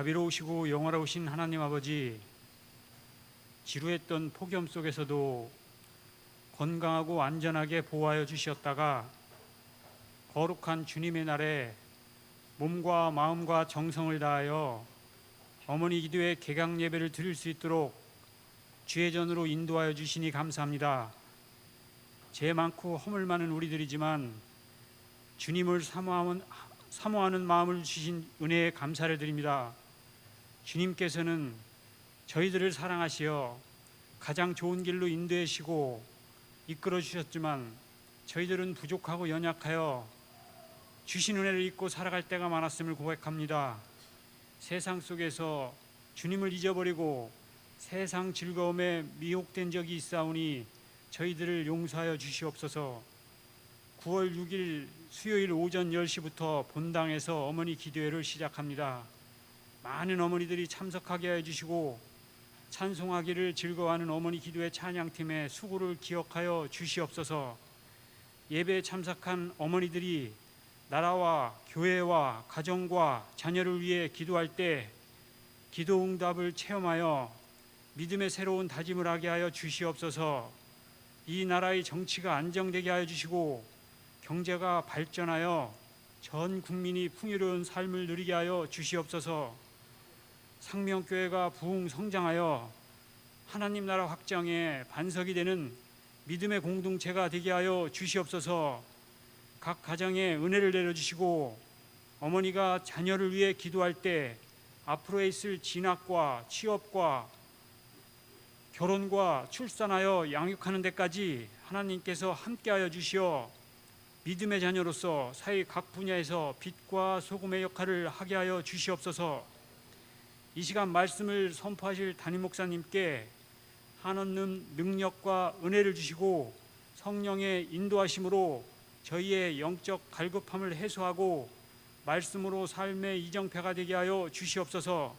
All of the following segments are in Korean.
자비로우시고 영화로우신 하나님 아버지, 지루했던 폭염 속에서도 건강하고 안전하게 보호하여 주셨다가 거룩한 주님의 날에 몸과 마음과 정성을 다하여 어머니 기도회 개강 예배를 드릴 수 있도록 주의 전으로 인도하여 주시니 감사합니다. 죄 많고 허물 많은 우리들이지만 주님을 사모하는 마음을 주신 은혜에 감사를 드립니다. 주님께서는 저희들을 사랑하시어 가장 좋은 길로 인도하시고 이끌어 주셨지만 저희들은 부족하고 연약하여 주신 은혜를 잊고 살아갈 때가 많았음을 고백합니다. 세상 속에서 주님을 잊어버리고 세상 즐거움에 미혹된 적이 있사오니 저희들을 용서하여 주시옵소서. 9월 6일 수요일 오전 10시부터 본당에서 어머니 기도회를 시작합니다. 많은 어머니들이 참석하게 해주시고 찬송하기를 즐거워하는 어머니 기도회 찬양팀의 수고를 기억하여 주시옵소서. 예배에 참석한 어머니들이 나라와 교회와 가정과 자녀를 위해 기도할 때 기도 응답을 체험하여 믿음의 새로운 다짐을 하게 하여 주시옵소서. 이 나라의 정치가 안정되게 하여 주시고 경제가 발전하여 전 국민이 풍요로운 삶을 누리게 하여 주시옵소서. 상명교회가 부흥 성장하여 하나님 나라 확장에 반석이 되는 믿음의 공동체가 되게 하여 주시옵소서. 각 가정에 은혜를 내려주시고 어머니가 자녀를 위해 기도할 때 앞으로 있을 진학과 취업과 결혼과 출산하여 양육하는 데까지 하나님께서 함께하여 주시어 믿음의 자녀로서 사회 각 분야에서 빛과 소금의 역할을 하게 하여 주시옵소서. 이 시간 말씀을 선포하실 담임 목사님께 한없는 능력과 은혜를 주시고 성령의 인도하심으로 저희의 영적 갈급함을 해소하고 말씀으로 삶의 이정표가 되게 하여 주시옵소서.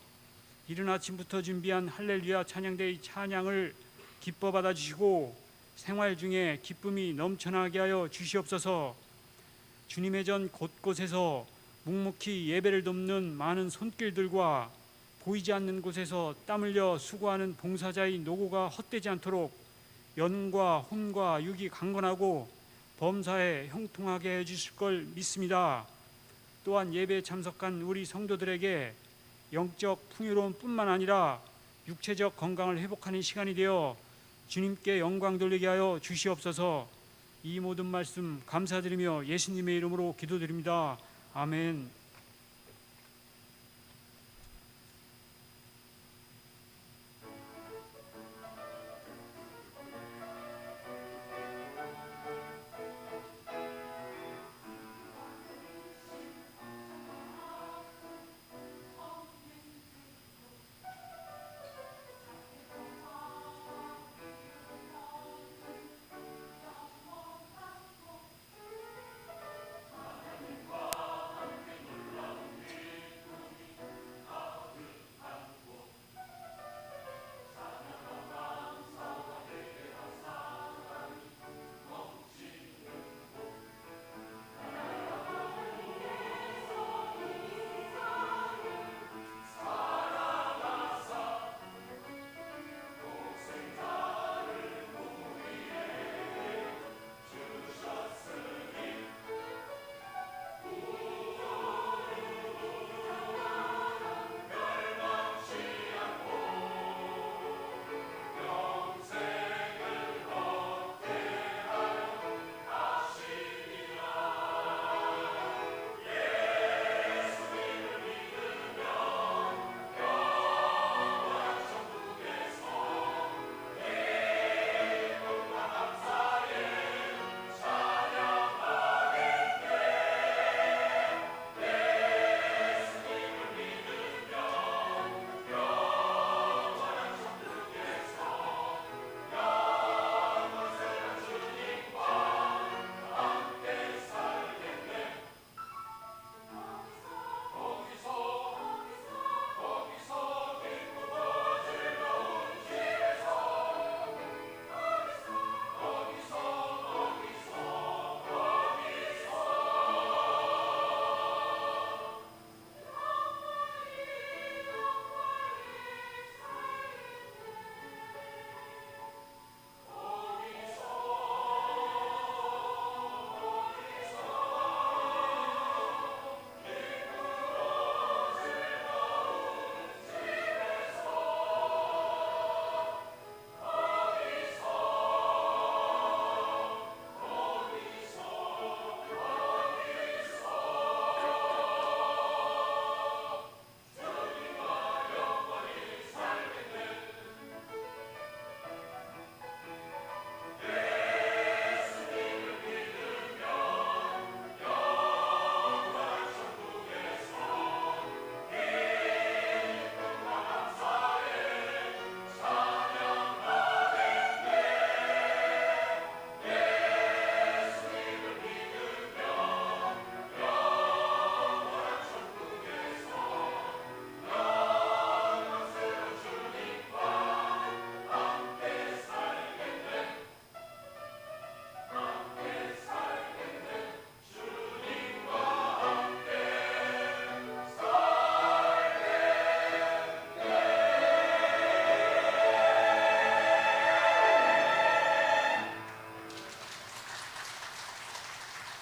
이른 아침부터 준비한 할렐루야 찬양대의 찬양을 기뻐 받아주시고 생활 중에 기쁨이 넘쳐나게 하여 주시옵소서. 주님의 전 곳곳에서 묵묵히 예배를 돕는 많은 손길들과 보이지 않는 곳에서 땀 흘려 수고하는 봉사자의 노고가 헛되지 않도록 연과 혼과 육이 강건하고 범사에 형통하게 해주실 걸 믿습니다. 또한 예배에 참석한 우리 성도들에게 영적 풍요로움 뿐만 아니라 육체적 건강을 회복하는 시간이 되어 주님께 영광 돌리게 하여 주시옵소서. 이 모든 말씀 감사드리며 예수님의 이름으로 기도드립니다. 아멘.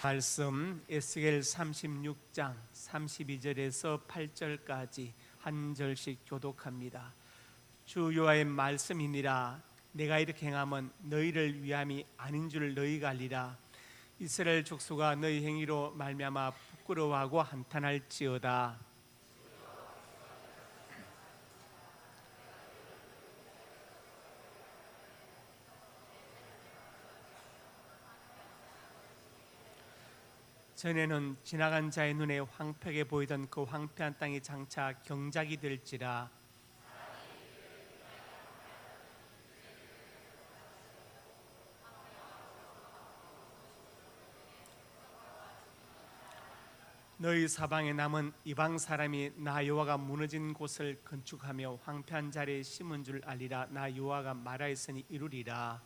말씀 에스겔 36장 32절에서 8절까지 한 절씩 교독합니다. 주 여호와의 말씀이니라. 내가 이렇게 행함은 너희를 위함이 아닌 줄 너희가 알리라. 이스라엘 족속아 너희 행위로 말미암아 부끄러워하고 한탄할지어다. 전에는 지나간 자의 눈에 황폐하게 보이던 그 황폐한 땅이 장차 경작이 될지라. 너희 사방에 남은 이방 사람이 나 여호와가 무너진 곳을 건축하며 황폐한 자리에 심은 줄 알리라. 나 여호와가 말하였으니 이루리라.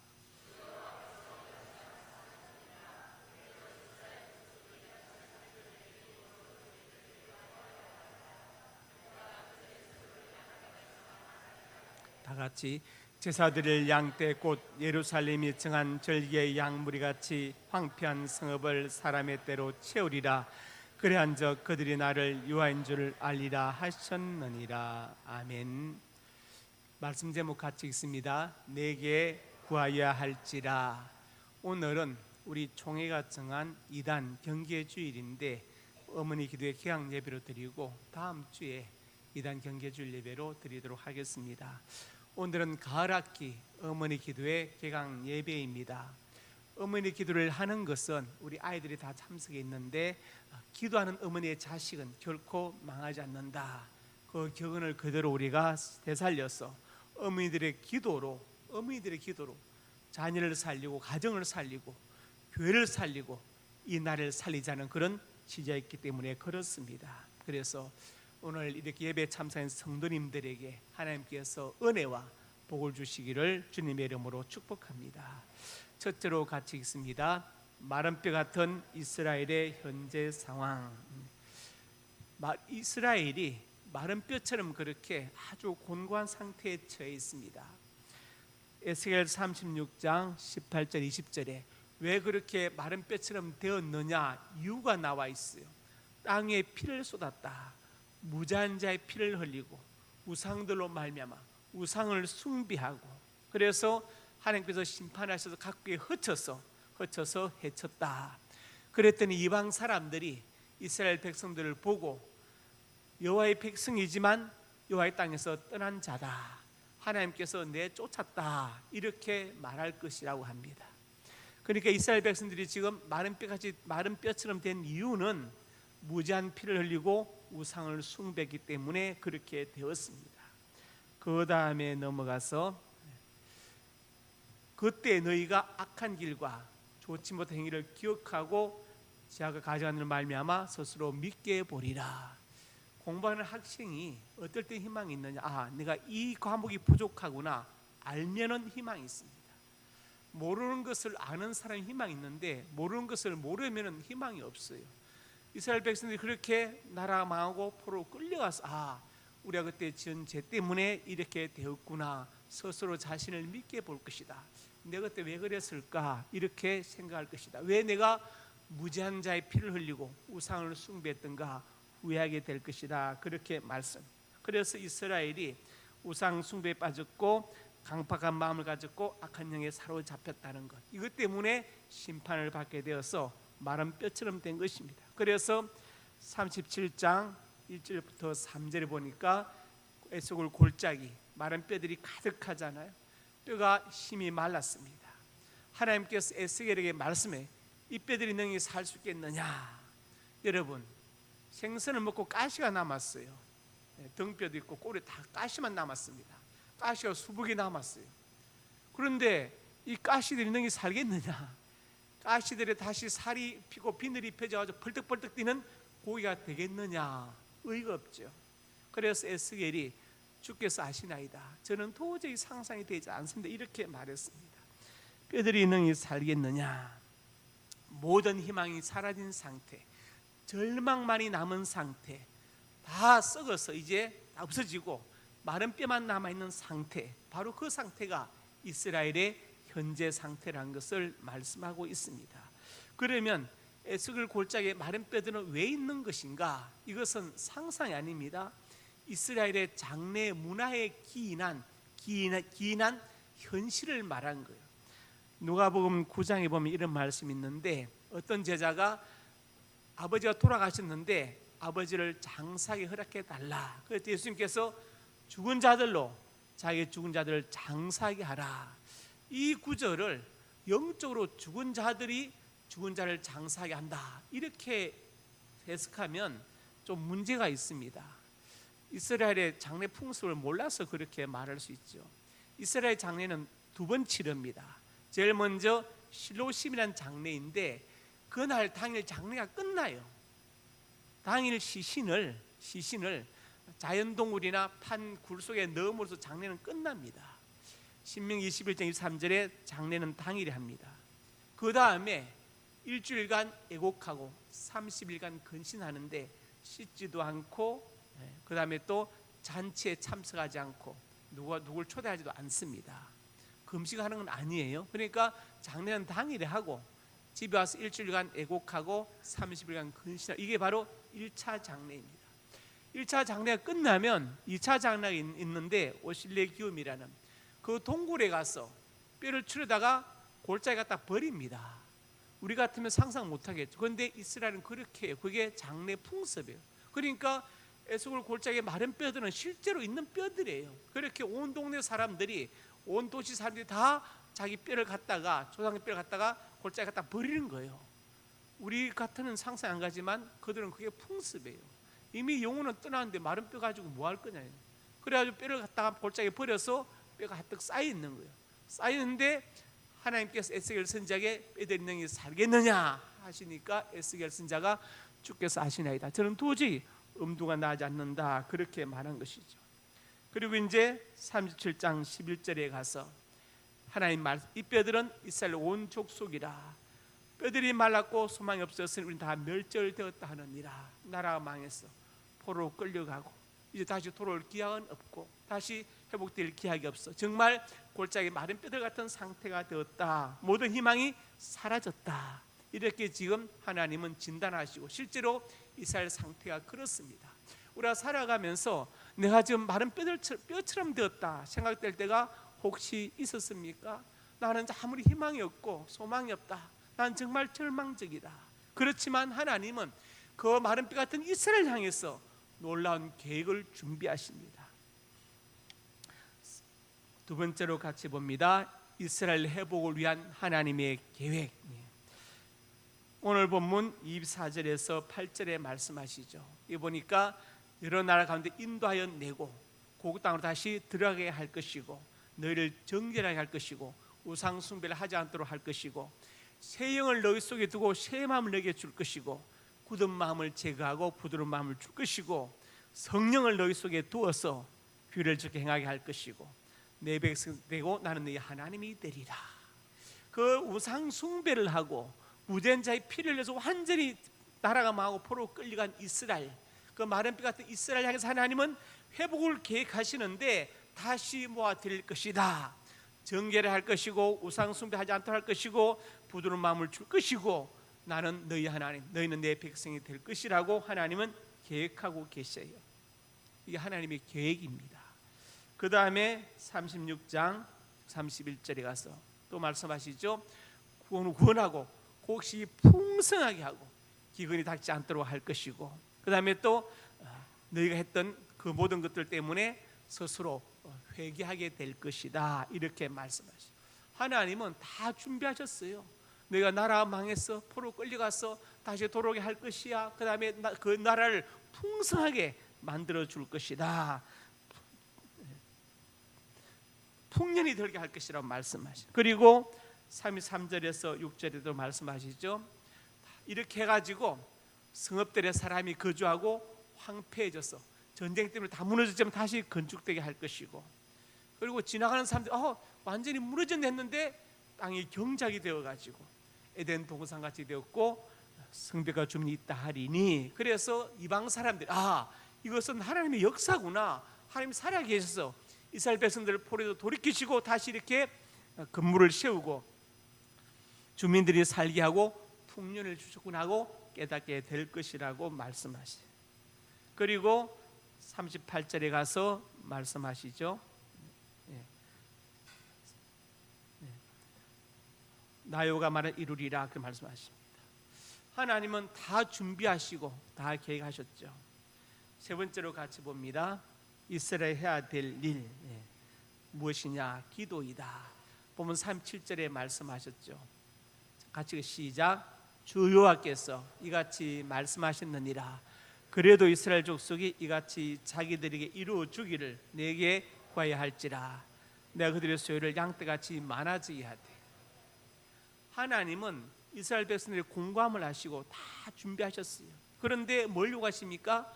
다 같이 제사드릴 양떼 곧 예루살렘이 정한 절기의 양무리 같이 황폐한 성읍을 사람의 때로 채우리라. 그래한즉 그들이 나를 여호와인 줄 알리라 하셨느니라. 아멘. 말씀 제목 같이 읽습니다. 내게 구하여야 할지라. 오늘은 우리 총회가 정한 이단 경계 주일인데 어머니 기도회 개강 예배로 드리고 다음 주에 이단 경계 주일 예배로 드리도록 하겠습니다. 오늘은 가을학기 어머니 기도회 개강 예배입니다. 어머니 기도를 하는 것은 우리 아이들이 다 참석해 있는데 기도하는 어머니의 자식은 결코 망하지 않는다. 그 교훈을 그대로 우리가 되살려서 어머니들의 기도로 자녀를 살리고 가정을 살리고 교회를 살리고 이 나라를 살리자는 그런 취지였기 때문에 그렇습니다. 그래서 오늘 이렇게 예배 참석한 성도님들에게 하나님께서 은혜와 복을 주시기를 주님의 이름으로 축복합니다. 첫째로 같이 읽습니다. 마른 뼈 같은 이스라엘의 현재 상황. 이스라엘이 마른 뼈처럼 그렇게 아주 곤고한 상태에 처해 있습니다. 에스겔 36장 18절 20절에 왜 그렇게 마른 뼈처럼 되었느냐 이유가 나와 있어요. 땅에 피를 쏟았다. 무자한 자의 피를 흘리고 우상들로 말미암아 우상을 숭배하고 그래서 하나님께서 심판하셔서 각국에 흩어서 해쳤다. 그랬더니 이방 사람들이 이스라엘 백성들을 보고 여호와의 백성이지만 여호와의 땅에서 떠난 자다. 하나님께서 내쫓았다. 이렇게 말할 것이라고 합니다. 그러니까 이스라엘 백성들이 지금 마른 뼈처럼 된 이유는 무지한 피를 흘리고 우상을 숭배했기 때문에 그렇게 되었습니다. 그 다음에 넘어가서 그때 너희가 악한 길과 좋지 못한 행위를 기억하고 지하가 가져가는 말미암아 스스로 믿게 보리라. 공부하는 학생이 어떨 때 희망이 있느냐? 내가 이 과목이 부족하구나 알면은 희망이 있습니다. 모르는 것을 아는 사람이 희망이 있는데 모르는 것을 모르면은 희망이 없어요. 이스라엘 백성들이 그렇게 나라가 망하고 포로로 끌려가서 우리가 그때 지은 죄 때문에 이렇게 되었구나 스스로 자신을 믿게 볼 것이다. 내가 그때 왜 그랬을까 이렇게 생각할 것이다. 왜 내가 무지한 자의 피를 흘리고 우상을 숭배했던가 후회하게 될 것이다. 그렇게 말씀. 그래서 이스라엘이 우상 숭배에 빠졌고 강팍한 마음을 가졌고 악한 영에 사로잡혔다는 것. 이것 때문에 심판을 받게 되어서 마른 뼈처럼 된 것입니다. 그래서 37장 1절부터 3절에 보니까 에스골 골짜기 마른 뼈들이 가득하잖아요. 뼈가 힘이 말랐습니다. 하나님께서 에스겔에게 말씀해 이 뼈들이 능히 살 수 있겠느냐. 여러분 생선을 먹고 가시가 남았어요. 등뼈도 있고 꼬리 다 가시만 남았습니다. 가시가 수북이 남았어요. 그런데 이 가시들이 능히 살겠느냐. 가시들이 다시 살이 피고 비늘이 펴져가지고 벌떡벌떡 뛰는 고기가 되겠느냐. 의의가 없죠. 그래서 에스겔이 주께서 아시나이다. 저는 도저히 상상이 되지 않습니다. 이렇게 말했습니다. 뼈들이 능히 살겠느냐. 모든 희망이 사라진 상태, 절망만이 남은 상태, 다 썩어서 이제 다 없어지고 마른 뼈만 남아있는 상태, 바로 그 상태가 이스라엘의 현재 상태라는 것을 말씀하고 있습니다. 그러면 에스겔 골짜기에 마른 뼈들은 왜 있는 것인가? 이것은 상상이 아닙니다. 이스라엘의 장래 문화에 기인한 현실을 말한 거예요. 누가복음 9장에 보면 이런 말씀이 있는데, 어떤 제자가 아버지가 돌아가셨는데 아버지를 장사하게 허락해 달라. 그래서 예수님께서 죽은 자들로 자기 죽은 자들을 장사하게 하라. 이 구절을 영적으로 죽은 자들이 죽은 자를 장사하게 한다, 이렇게 해석하면 좀 문제가 있습니다. 이스라엘의 장례 풍습을 몰라서 그렇게 말할 수 있죠. 이스라엘 장례는 두 번 치릅니다. 제일 먼저 실로심이라는 장례인데, 그날 당일 장례가 끝나요. 당일 시신을 자연동굴이나 판굴 속에 넣음으로써 장례는 끝납니다. 신명기 21장 23절에 장례는 당일에 합니다. 그 다음에 일주일간 애곡하고 30일간 근신하는데 씻지도 않고, 그 다음에 또 잔치에 참석하지 않고 누굴 초대하지도 않습니다. 금식하는 건 아니에요. 그러니까 장례는 당일에 하고 집에 와서 일주일간 애곡하고 30일간 근신하고, 이게 바로 1차 장례입니다. 1차 장례가 끝나면 2차 장례가 있는데, 오실레 기움이라는 그 동굴에 가서 뼈를 추려다가 골짜기 갖다 버립니다. 우리 같으면 상상 못하겠죠. 그런데 이스라엘은 그렇게 해요. 그게 장례 풍습이에요. 그러니까 에스겔 골짜기의 마른 뼈들은 실제로 있는 뼈들이에요. 그렇게 온 동네 사람들이, 온 도시 사람들이 다 자기 뼈를 갖다가, 조상의 뼈를 갖다가 골짜기 갖다 버리는 거예요. 우리 같으면 상상 안 가지만 그들은 그게 풍습이에요. 이미 영혼은 떠나는데 마른 뼈 가지고 뭐 할 거냐. 그래가지고 뼈를 갖다가 골짜기에 버려서 뼈가 가득 쌓여 있는 거예요. 쌓이는데 하나님께서 에스겔 선지자에게 뼈들이 너희 살겠느냐 하시니까 에스겔 선지자가 주께서 아시나이다, 저는 도저히 엄두가 나지 않는다, 그렇게 말한 것이죠. 그리고 이제 37장 11절에 가서 하나님 말, 이 뼈들은 이스라엘 온 족속이라. 뼈들이 말랐고 소망이 없었으니 우리는 다 멸절되었다 하느니라. 나라가 망했어. 포로로 끌려가고 이제 다시 돌아올 기약은 없고 다시 회복될 기약이 없어. 정말 골짜기 마른 뼈들 같은 상태가 되었다. 모든 희망이 사라졌다. 이렇게 지금 하나님은 진단하시고, 실제로 이스라엘 상태가 그렇습니다. 우리가 살아가면서 내가 지금 마른 뼈처럼 되었다 생각될 때가 혹시 있었습니까? 나는 아무리 희망이 없고 소망이 없다, 난 정말 절망적이다. 그렇지만 하나님은 그 마른 뼈 같은 이스라엘 향해서 놀라운 계획을 준비하십니다. 두 번째로 같이 봅니다. 이스라엘 회복을 위한 하나님의 계획. 오늘 본문 24절에서 8절에 말씀하시죠. 이 보니까 여러 나라 가운데 인도하여 내고 그 땅으로 다시 들어가게 할 것이고, 너희를 정결하게 할 것이고, 우상 숭배를 하지 않도록 할 것이고, 새 영을 너희 속에 두고 새 마음을 너희에게 줄 것이고, 굳은 마음을 제거하고 부드러운 마음을 줄 것이고, 성령을 너희 속에 두어서 규례를 지켜 행하게 할 것이고, 내 백성 되고 나는 너희 하나님이 되리라. 그 우상 숭배를 하고 무죄한 자의 피를 흘려서 완전히 나라가 망하고 포로로 끌려간 이스라엘, 그 마른 뼈 같은 이스라엘 향해서 하나님은 회복을 계획하시는데 다시 모아 드릴 것이다. 정결을 할 것이고, 우상 숭배하지 않도록 할 것이고, 부드러운 마음을 줄 것이고, 나는 너희 하나님, 너희는 내 백성이 될 것이라고 하나님은 계획하고 계셔요. 이게 하나님의 계획입니다. 그 다음에 36장 31절에 가서 또 말씀하시죠. 구원하고 곡식이 풍성하게 하고 기근이 닥지 않도록 할 것이고, 그 다음에 또 너희가 했던 그 모든 것들 때문에 스스로 회개하게 될 것이다, 이렇게 말씀하시죠. 하나님은 다 준비하셨어요. 너희가 나라 망해서 포로 끌려가서 다시 돌아오게 할 것이야. 그 다음에 그 나라를 풍성하게 만들어 줄 것이다, 풍년이 들게 할 것이라고 말씀하시죠. 그리고 33절에서 6절에도 말씀하시죠. 이렇게 해가지고 성읍들의 사람이 거주하고 황폐해져서 전쟁 때문에 다 무너졌지만 다시 건축되게 할 것이고, 그리고 지나가는 사람들이 완전히 무너졌네 했는데 땅이 경작이 되어가지고 에덴 동산같이 되었고 성벽과 주민이 있다 하리니, 그래서 이방 사람들이 이것은 하나님의 역사구나, 하나님이 살아계셔서 이스라엘 백성들을 포로에서 돌이키시고 다시 이렇게 건물을 세우고 주민들이 살게 하고 풍년을 주셨구나 하고 깨닫게 될 것이라고 말씀하시죠. 그리고 38절에 가서 말씀하시죠. 나요가 말을 이루리라 그 말씀하십니다. 하나님은 다 준비하시고 다 계획하셨죠. 세 번째로 같이 봅니다. 이스라엘 해야 될 일 무엇이냐? 기도이다. 보면 37절에 말씀하셨죠. 같이 시작. 주 여호와께서 이같이 말씀하셨느니라. 그래도 이스라엘 족속이 이같이 자기들에게 이루어 주기를 내게 구하여 할지라. 내가 그들의 소유를 양떼같이 많아지게 하되. 하나님은 이스라엘 백성들의 공감을 하시고 다 준비하셨어요. 그런데 뭘 요구하십니까?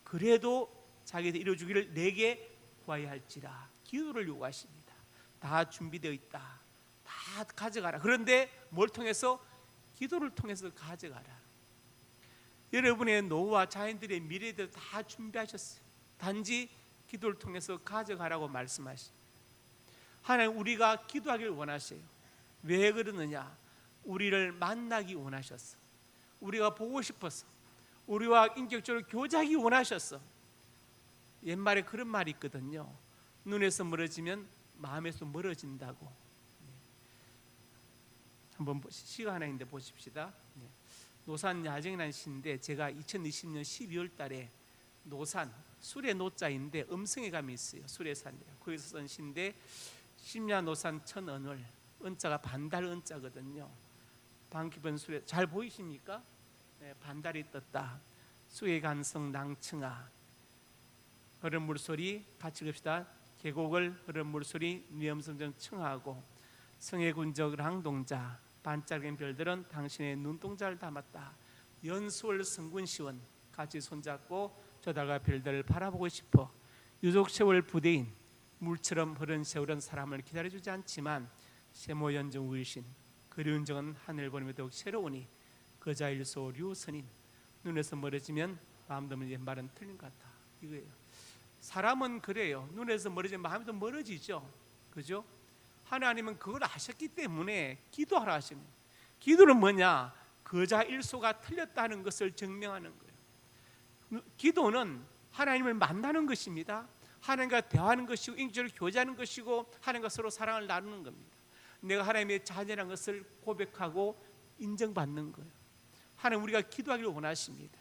그래도 자기들 이루어 주기를 내게 구하여 할지라. 기도를 요구하십니다. 다 준비되어 있다. 다 가져가라. 그런데 뭘 통해서? 기도를 통해서 가져가라. 여러분의 노후와 자녀들의 미래를 다 준비하셨어요. 단지 기도를 통해서 가져가라고 말씀하십니다. 하나님 우리가 기도하기를 원하세요. 왜 그러느냐? 우리를 만나기 원하셨어. 우리가 보고 싶어서. 우리와 인격적으로 교제하기 원하셨어. 옛말에 그런 말이 있거든요. 눈에서 멀어지면 마음에서 멀어진다고. 한번 시가 하나 있는데 보십시다. 노산 야정이라는 시인데 제가 2020년 12월 달에 노산 술의 노자인데 음성의 감이 있어요. 술의 산이에요. 거기서 쓴 시인데 심야 노산 천언을 은자가 반달 은자거든요. 방 깊은 술에 잘 보이십니까? 반달이 떴다. 수의 간성 낭층아 흐른 물소리 같이 읍시다. 계곡을 흐른 물소리 위험성정 층하고 성의 군적 항동자 반짝인 별들은 당신의 눈동자를 담았다. 연수월 성군시원 같이 손잡고 저 달과 별들을 바라보고 싶어. 유족 세월 부대인 물처럼 흐른 세월은 사람을 기다려주지 않지만 세모 연정 우이신 그리운 정은 하늘 보림에 더욱 새로우니 그자 일소 류선인 눈에서 멀어지면 마음 드는 옛말은 틀린 것 같다. 이거예요. 사람은 그래요. 눈에서 멀어지면 마음도 멀어지죠. 그죠? 하나님은 그걸 아셨기 때문에 기도하라 하시는 거예요. 기도는 뭐냐? 그자 일소가 틀렸다는 것을 증명하는 거예요. 기도는 하나님을 만나는 것입니다. 하나님과 대화하는 것이고 인격적으로 교제하는 것이고 하나님과 서로 사랑을 나누는 겁니다. 내가 하나님의 자녀라는 것을 고백하고 인정받는 거예요. 하나님 우리가 기도하기를 원하십니다.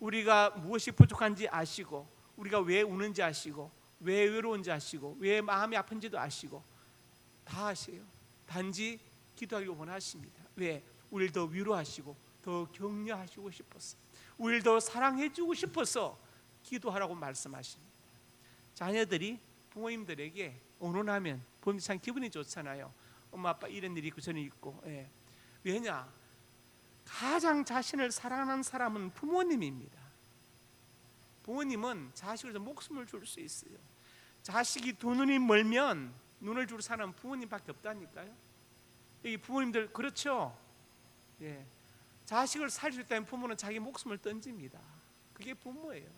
우리가 무엇이 부족한지 아시고 우리가 왜 우는지 아시고 왜 외로운지 아시고 왜 마음이 아픈지도 아시고 다 아세요. 단지 기도하기를 원하십니다. 왜? 우리를 더 위로하시고 더 격려하시고 싶어서 우리를 더 사랑해주고 싶어서 기도하라고 말씀하십니다. 자녀들이 부모님들에게 언론하면 부모님 참 기분이 좋잖아요. 엄마 아빠 이런 일이 있고 저런 일이 있고. 왜냐? 가장 자신을 사랑하는 사람은 부모님입니다. 부모님은 자식을 위해서 목숨을 줄 수 있어요. 자식이 두 눈이 멀면 눈을 줄 사람은 부모님밖에 없다니까요. 여기 부모님들 그렇죠? 자식을 살릴 수 있다면 부모는 자기 목숨을 던집니다. 그게 부모예요.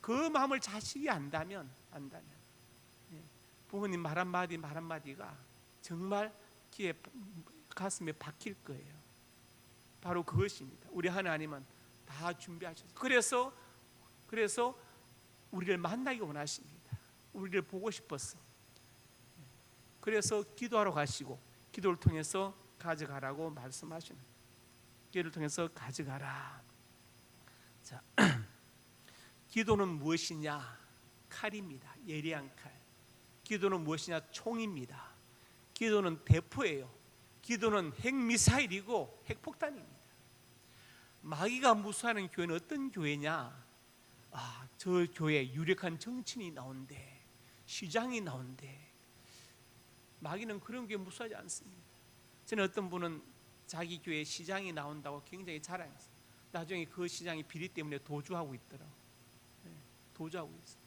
그 마음을 자식이 안다면 부모님 말 한마디가 정말 귀에 가슴에 박힐 거예요. 바로 그것입니다. 우리 하나님은 다 준비하셨어요. 그래서 우리를 만나기 원하십니다. 우리를 보고 싶어서. 그래서 기도하러 가시고 기도를 통해서 가져가라고 말씀하시는 거예요. 기도를 통해서 가져가라. 자, 기도는 무엇이냐? 칼입니다. 예리한 칼. 기도는 무엇이냐? 총입니다. 기도는 대포예요. 기도는 핵미사일이고 핵폭탄입니다. 마귀가 무수하는 교회는 어떤 교회냐? 저 교회에 유력한 정치인이 나온대, 시장이 나온대. 마귀는 그런 교회 무수하지 않습니다. 저는 어떤 분은 자기 교회 시장이 나온다고 굉장히 자랑했어요. 나중에 그 시장이 비리 때문에 도주하고 있더라고요. 도주하고 있어요.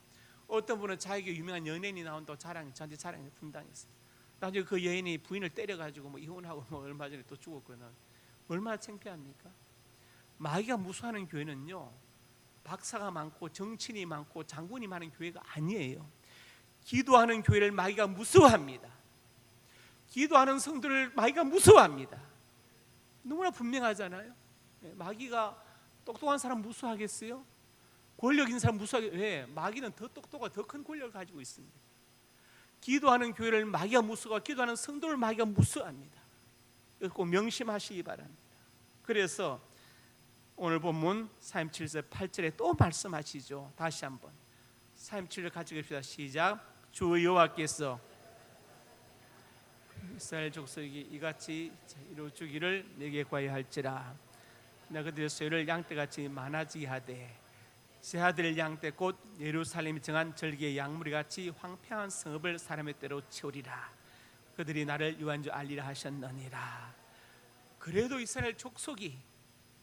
어떤 분은 자기 교회 유명한 연예인이 나온다고 저한테 자랑해 분당했어요. 나중에 그 여인이 부인을 때려가지고 이혼하고 얼마 전에 또 죽었거든요. 얼마나 창피합니까? 마귀가 무수하는 교회는요, 박사가 많고 정치인이 많고 장군이 많은 교회가 아니에요. 기도하는 교회를 마귀가 무서워합니다. 기도하는 성도를 마귀가 무서워합니다. 너무나 분명하잖아요. 마귀가 똑똑한 사람 무수하겠어요? 권력 있는 사람 무수하겠어요? 왜? 마귀는 더 똑똑하고 더 큰 권력을 가지고 있습니다. 기도하는 교회를 마귀가 무수하고 기도하는 성도를 마귀가 무수합니다. 꼭 명심하시기 바랍니다. 그래서 오늘 본문 37절 8절에 또 말씀하시죠. 다시 한번 37절 같이 읽읍시다. 시작. 주 여호와께서 이스라엘 족속이 이같이 이루어주기를 내게 구하여할지라. 내가 그들의 소유를 양떼같이 많아지게 하되 새 아들 양떼 곧 예루살렘이 정한 절기의 양무리같이 황폐한 성읍을 사람의 때로 치우리라. 그들이 나를 유한 줄 알리라 하셨느니라. 그래도 이스라엘 족속이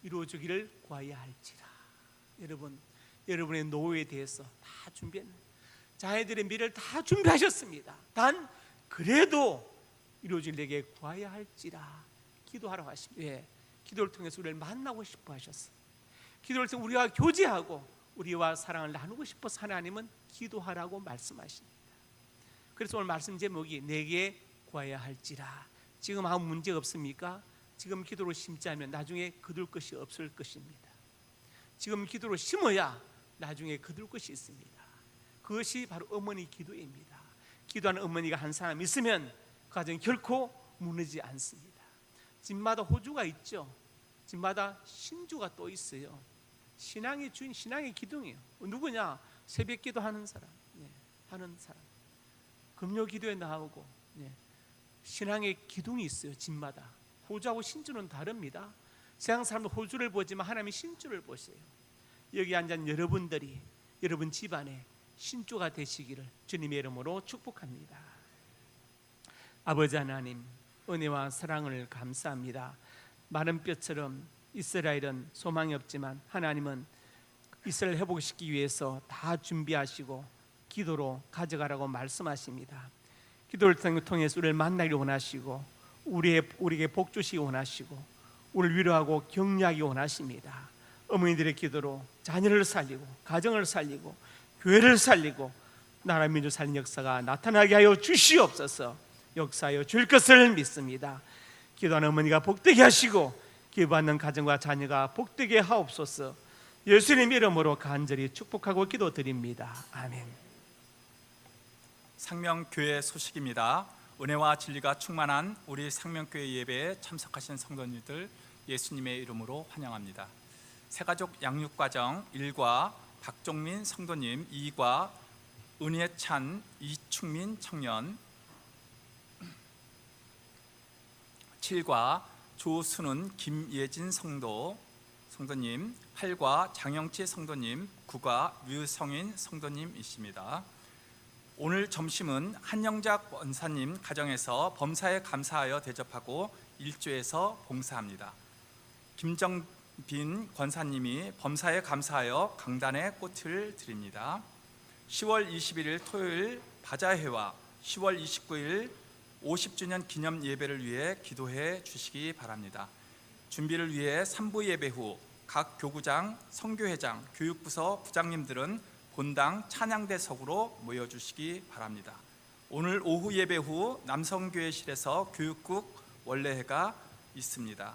이루어주기를 구하여 할지라. 여러분, 여러분의 노후에 대해서 다 준비했는, 자녀들의 미래를 다 준비하셨습니다. 단 그래도 이루어질 내게 구하여 할지라. 기도하라고 하십니다. 예, 기도를 통해서 우리를 만나고 싶어 하셨어요. 기도를 통해 우리와 교제하고 우리와 사랑을 나누고 싶어서 하나님은 기도하라고 말씀하십니다. 그래서 오늘 말씀 제목이 내게 구하여 할지라. 지금 아무 문제 없습니까? 지금 기도로 심지 않으면 나중에 거둘 것이 없을 것입니다. 지금 기도로 심어야 나중에 거둘 것이 있습니다. 그것이 바로 어머니 기도입니다. 기도하는 어머니가 한 사람 있으면 그 가정이 결코 무너지지 않습니다. 집마다 호주가 있죠. 집마다 신주가 또 있어요. 신앙의 주인, 신앙의 기둥이에요. 누구냐? 새벽 기도하는 사람, 하는 사람. 금요 기도에 나오고, 신앙의 기둥이 있어요. 집마다. 호주하고 신주는 다릅니다. 세상 사람은 호주를 보지만 하나님이 신주를 보세요. 여기 앉은 여러분들이 여러분 집안에 신주가 되시기를 주님의 이름으로 축복합니다. 아버지 하나님, 은혜와 사랑을 감사합니다. 마른 뼈처럼 이스라엘은 소망이 없지만 하나님은 이스라엘 회복시키기 위해서 다 준비하시고 기도로 가져가라고 말씀하십니다. 기도를 통해서 우리를 만나기를 원하시고 우리에게 복 주시기 원하시고 우리를 위로하고 격려하기 원하십니다. 어머니들의 기도로 자녀를 살리고 가정을 살리고 교회를 살리고 나라 민족 살린 역사가 나타나게 하여 주시옵소서. 역사하여 줄 것을 믿습니다. 기도하는 어머니가 복되게 하시고 기도받는 가정과 자녀가 복되게 하옵소서. 예수님 이름으로 간절히 축복하고 기도드립니다. 아멘. 상명교회 소식입니다. 은혜와 진리가 충만한 우리 상명교회 예배에 참석하신 성도님들 예수님의 이름으로 환영합니다. 새가족 양육과정 1과 박종민 성도님, 2과 은혜찬 이충민 청년, 7과 조순은 김예진 성도님, 8과 장영치 성도님, 9과 류성인 성도님이십니다. 오늘 점심은 한영작 원사님 가정에서 범사에 감사하여 대접하고 일조에서 봉사합니다. 김정빈 권사님이 범사에 감사하여 강단에 꽃을 드립니다. 10월 21일 토요일 바자회와 10월 29일 50주년 기념 예배를 위해 기도해 주시기 바랍니다. 준비를 위해 3부 예배 후 각 교구장, 선교회장, 교육부서 부장님들은 본당 찬양대석으로 모여주시기 바랍니다. 오늘 오후 예배 후 남성교회실에서 교육국 원래회가 있습니다.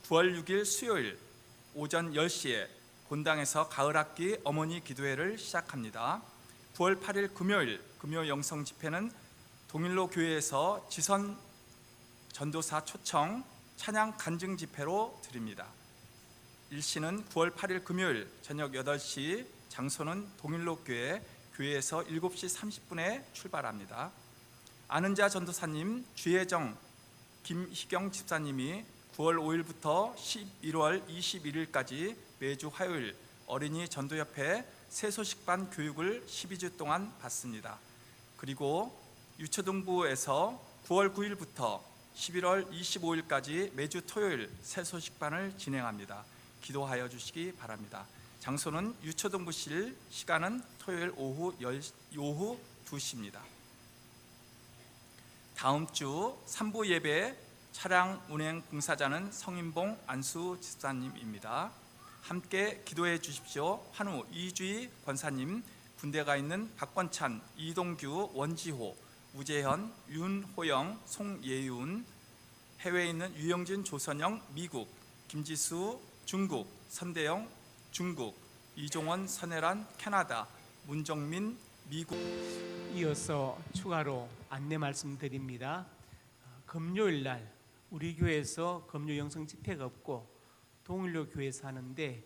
9월 6일 수요일 오전 10시에 본당에서 가을학기 어머니 기도회를 시작합니다. 9월 8일 금요일 금요 영성 집회는 동일로 교회에서 지선 전도사 초청 찬양 간증 집회로 드립니다. 일시는 9월 8일 금요일 저녁 8시, 장소는 동일로 교회에서 7시 30분에 출발합니다. 아는 자 전도사님 주혜정 김희경 집사님이 9월 5일부터 11월 21일까지 매주 화요일 어린이 전도협회 새소식반 교육을 12주 동안 받습니다. 그리고 유초등부에서 9월 9일부터 11월 25일까지 매주 토요일 새소식반을 진행합니다. 기도하여 주시기 바랍니다. 장소는 유초등부실, 시간은 토요일 오후 2시입니다. 다음 주 3부 예배 차량 운행 봉사자는 성인봉 안수 집사님입니다. 함께 기도해 주십시오. 한우 이주희 권사님, 군대가 있는 박권찬, 이동규, 원지호, 우재현, 윤호영, 송예윤, 해외에 있는 유영진 조선영 미국, 김지수 중국, 선대영 중국, 이종원 선혜란 캐나다, 문정민 미국. 이어서 추가로 안내 말씀드립니다. 금요일 날 우리 교회에서 금요 영성 집회가 없고 동일로 교회에서 하는데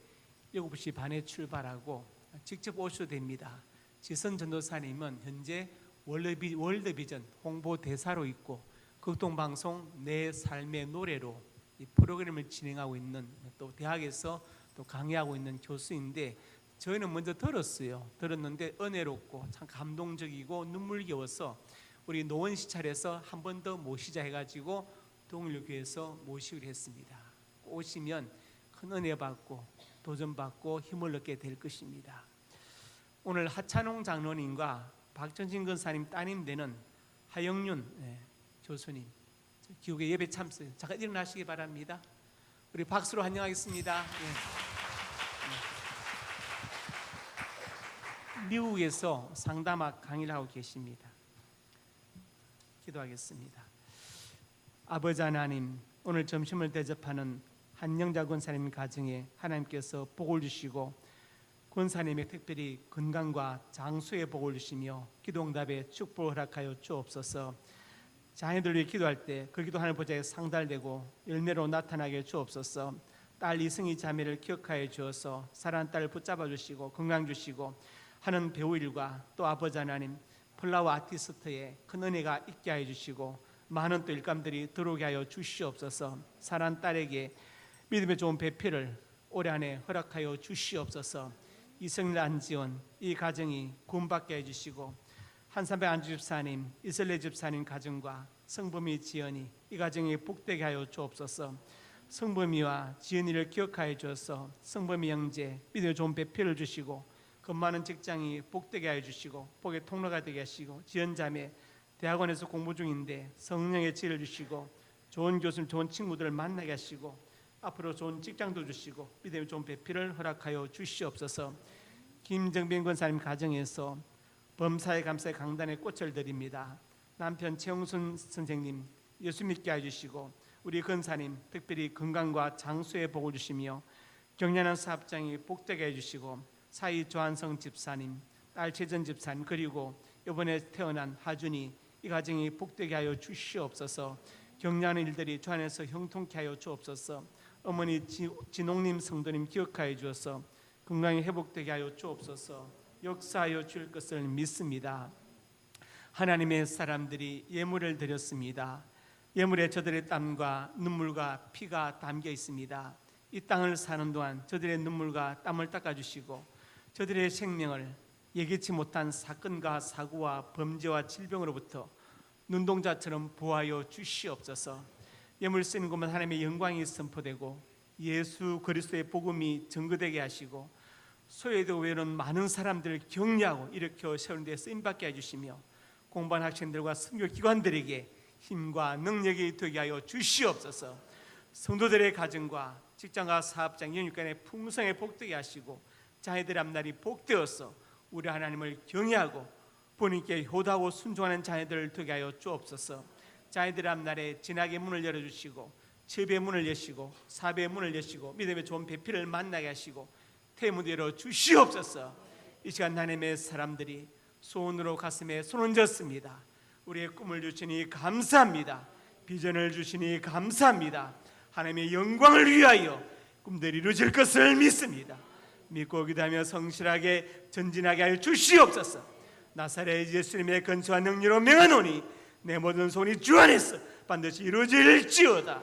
7시 반에 출발하고 직접 오셔도 됩니다. 지선 전도사님은 현재 월드비전 홍보 대사로 있고 극동방송 내 삶의 노래로 이 프로그램을 진행하고 있는, 또 대학에서 또 강의하고 있는 교수인데, 저희는 먼저 들었는데 은혜롭고 참 감동적이고 눈물겨워서 우리 노원 시찰에서 한 번 더 모시자 해가지고 동일교회에서 모시기로 했습니다. 오시면 큰 은혜 받고 도전 받고 힘을 얻게 될 것입니다. 오늘 하찬홍 장로님과 박전진 권사님 따님 되는 하영윤 교수님 기후계 예배 참석, 잠깐 일어나시기 바랍니다. 우리 박수로 환영하겠습니다. 미국에서 상담학 강의를 하고 계십니다. 기도하겠습니다. 아버지 하나님, 오늘 점심을 대접하는 한영자 권사님 가정에 하나님께서 복을 주시고 권사님의 특별히 건강과 장수의 복을 주시며 기도응답에 축복을 허락하여 주옵소서. 자녀들 위해 기도할 때 그 기도 하늘 보좌에 상달되고 열매로 나타나게 주옵소서. 딸 이승희 자매를 기억하여 주어서 사랑하는 딸을 붙잡아 주시고 건강 주시고 하는 배우 일과 또 아버지 하나님 플라워 아티스트의 큰 은혜가 있게 하여 주시고 많은 또 일감들이 들어오게 하여 주시옵소서. 사랑하는 딸에게 믿음의 좋은 배필을 올해 안에 허락하여 주시옵소서. 이성일 안지원 이 가정이 구원받게 해주시고 한산배 안주 집사님, 이슬레 집사님 가정과 성범이 지연이 이 가정이 복되게 하여 주옵소서. 성범이와 지연이를 기억하여 주어서 성범이 형제 믿음의 좋은 배필을 주시고 그 많은 직장이 복되게 하여 주시고 복의 통로가 되게 하시고 지연 자매 대학원에서 공부 중인데 성령의 지혜를 주시고 좋은 교수님 좋은 친구들을 만나게 하시고 앞으로 좋은 직장도 주시고 믿음의 좋은 배필을 허락하여 주시옵소서. 김정빈 권사님 가정에서 범사의 감사의 강단에 꽃을 드립니다. 남편 최홍순 선생님 예수 믿게 해주시고 우리 권사님 특별히 건강과 장수의 복을 주시며 경련한 사업장이 복되게 해주시고 사이 조한성 집사님, 딸 최전 집사님 그리고 이번에 태어난 하준이 이 가정이 복되게 하여 주시옵소서. 격려하는 일들이 주 안에서 형통케 하여 주옵소서. 어머니 진홍님 성도님 기억하여 주어서 건강이 회복되게 하여 주옵소서. 역사하여 줄 것을 믿습니다. 하나님의 사람들이 예물을 드렸습니다. 예물에 저들의 땀과 눈물과 피가 담겨 있습니다. 이 땅을 사는 동안 저들의 눈물과 땀을 닦아주시고 저들의 생명을 예기치 못한 사건과 사고와 범죄와 질병으로부터 눈동자처럼 보호하여 주시옵소서. 예물 쓰는 것만 하나님의 영광이 선포되고 예수 그리스도의 복음이 증거되게 하시고 소외되고 외로운 많은 사람들을 격려하고 일으켜 세우는 데 쓰임받게 해주시며 공부하는 학생들과 선교기관들에게 힘과 능력이 되게 하여 주시옵소서. 성도들의 가정과 직장과 사업장 영육간의 풍성에 복되게 하시고 자녀들의 앞날이 복되어서 우리 하나님을 경외하고 본인께 효도하고 순종하는 자녀들을 되게 하여 주옵소서. 자녀들의 앞날에 진학의 문을 열어주시고 지업의 문을 여시고 사업의 문을 여시고 믿음의 좋은 배필을 만나게 하시고 태무도 열어 주시옵소서. 이 시간 하나님의 사람들이 소원으로 가슴에 손을 얹었습니다. 우리의 꿈을 주시니 감사합니다. 비전을 주시니 감사합니다. 하나님의 영광을 위하여 꿈들이 이루어질 것을 믿습니다. 믿고 기도하며 성실하게 전진하게 하여 주시옵소서. 나사렛 예수님의 근소한 능력으로 명하노니 내 모든 소원이 주 안에서 반드시 이루어질지어다.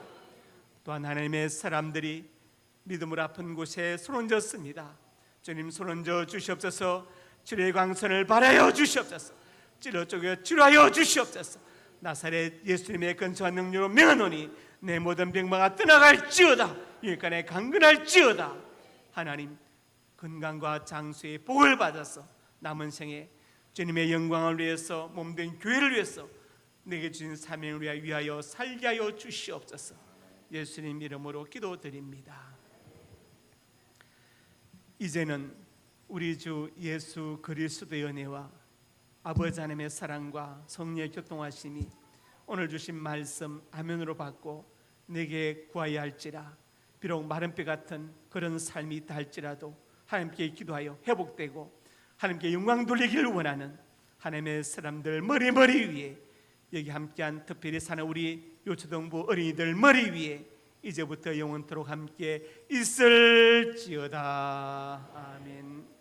또한 하나님의 사람들이 믿음으로 아픈 곳에 손 얹었습니다. 주님 손 얹어 주시옵소서. 치료의 광선을 발하여 주시옵소서. 찔러 쪼개 치료하여 주시옵소서. 나사렛 예수님의 근소한 능력으로 명하노니 내 모든 병마가 떠나갈지어다. 일간에 강건할지어다. 하나님 건강과 장수의 복을 받아서 남은 생에 주님의 영광을 위해서 몸된 교회를 위해서 내게 주신 사명을 위하여 살게 하여 주시옵소서. 예수님 이름으로 기도드립니다. 이제는 우리 주 예수 그리스도의 은혜와 아버지 하나님의 사랑과 성령의 교통하심이 오늘 주신 말씀 아멘으로 받고 내게 구하여 할지라. 비록 마른 뼈 같은 그런 삶이 있다 할지라도 하나님께 기도하여 회복되고 하나님께 영광 돌리기를 원하는 하나님의 사람들 머리 위에, 여기 함께한 특별히 사는 우리 요초동부 어린이들 머리 위에 이제부터 영원토록 함께 있을지어다. 아멘.